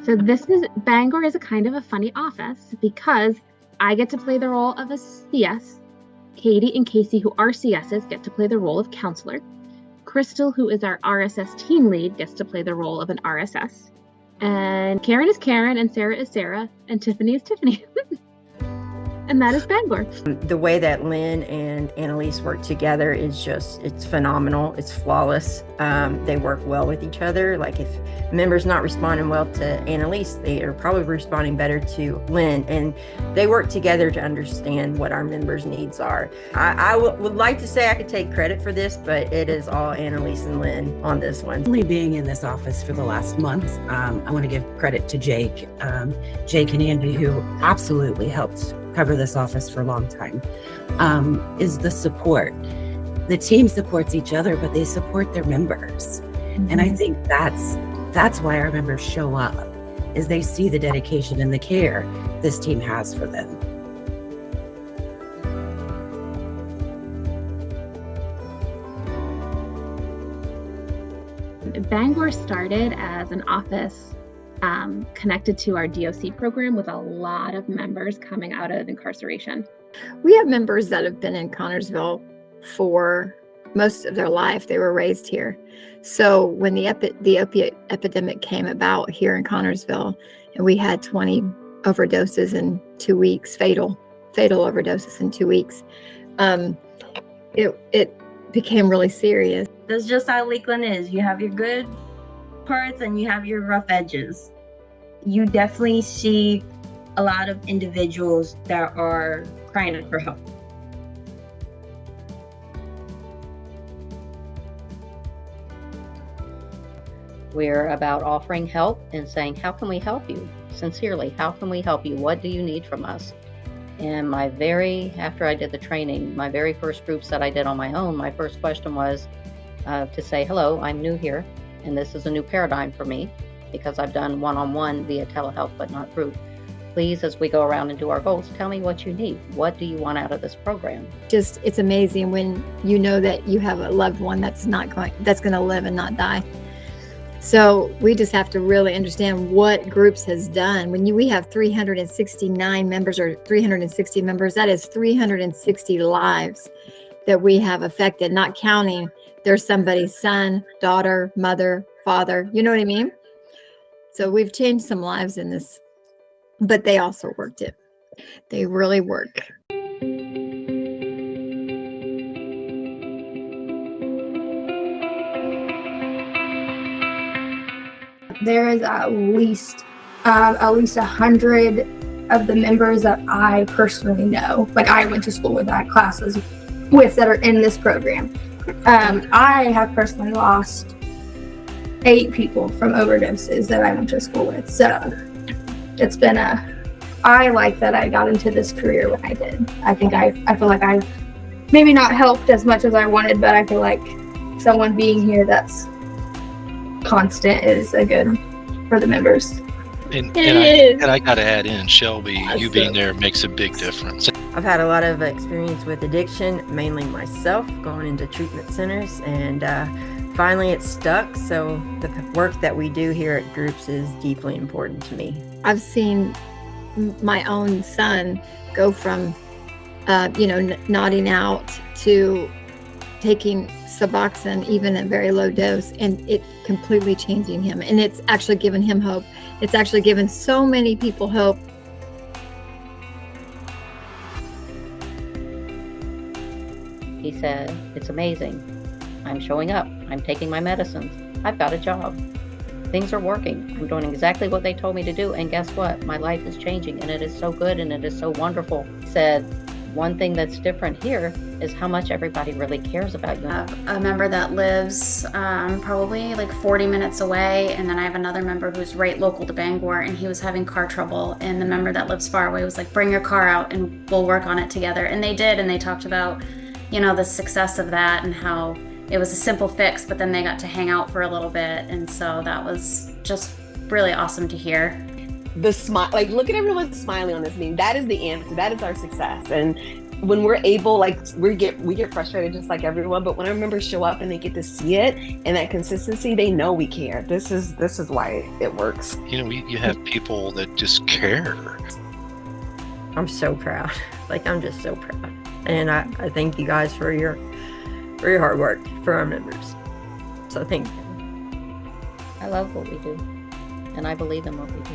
So Bangor is a kind of a funny office because I get to play the role of a CS. Katie and Casey, who are CSs, get to play the role of counselor. Crystal, who is our RSS team lead, gets to play the role of an RSS. And Karen is Karen, and Sarah is Sarah, and Tiffany is Tiffany. And that is Bangor. The way that Lynn and Annalise work together is it's phenomenal. It's flawless. They work well with each other. Like if a member's not responding well to Annalise, they are probably responding better to Lynn. And they work together to understand what our members' needs are. I would like to say I could take credit for this, but it is all Annalise and Lynn on this one. Only being in this office for the last month, I want to give credit to Jake and Andy, who absolutely helped cover this office for a long time, is the support. The team supports each other, but they support their members. Mm-hmm. And I think that's why our members show up, is they see the dedication and the care this team has for them. Bangor started as an office connected to our DOC program with a lot of members coming out of incarceration. We have members that have been in Connersville for most of their life. They were raised here. So when the opiate epidemic came about here in Connersville, and we had 20 overdoses in 2 weeks, fatal overdoses in 2 weeks, it became really serious. That's just how Lakeland is. You have your good parts and you have your rough edges. You definitely see a lot of individuals that are crying out for help. We're about offering help and saying, how can we help you? Sincerely, how can we help you? What do you need from us? And after I did the training, my very first groups that I did on my own, my first question was to say, hello, I'm new here, and this is a new paradigm for me because I've done one-on-one via telehealth, but not group. Please, as we go around and do our goals, tell me what you need. What do you want out of this program? It's amazing when you know that you have a loved one that's going to live and not die. So we just have to really understand what groups has done. When we have 369 members or 360 members, that is 360 lives that we have affected, not counting there's somebody's son, daughter, mother, father, you know what I mean? So we've changed some lives in this, but they also worked it. They really work. There is at least 100 of the members that I personally know, like I went to school with, that classes with, that are in this program. I have personally lost 8 people from overdoses that I went to school with. So it's been I like that I got into this career when I did. I feel like I've maybe not helped as much as I wanted, but I feel like someone being here that's constant is a good for the members. And I got to add in, Shelby, you being there makes a big difference. I've had a lot of experience with addiction, mainly myself, going into treatment centers, and finally it stuck. So the work that we do here at Groups is deeply important to me. I've seen my own son go from, nodding out to taking Suboxone, even at very low dose, and it completely changing him. And it's actually given him hope. It's actually given so many people hope. He said, it's amazing. I'm showing up. I'm taking my medicines. I've got a job. Things are working. I'm doing exactly what they told me to do. And guess what? My life is changing, and it is so good, and it is so wonderful. He said, one thing that's different here is how much everybody really cares about you. A member that lives probably like 40 minutes away, and then I have another member who's right local to Bangor, and he was having car trouble, and the member that lives far away was like, bring your car out and we'll work on it together. And they did, and they talked about, the success of that and how it was a simple fix, but then they got to hang out for a little bit, and so that was just really awesome to hear. The smile, like, look at everyone smiling on this meeting. That is the answer. That is our success. And when we're able, like we get frustrated just like everyone, but when our members show up and they get to see it and that consistency, they know we care. This is why it works. You know, you have people that just care. I'm so proud. Like, I'm just so proud. And I thank you guys for your hard work for our members. So thank you. I love what we do, and I believe in what we do.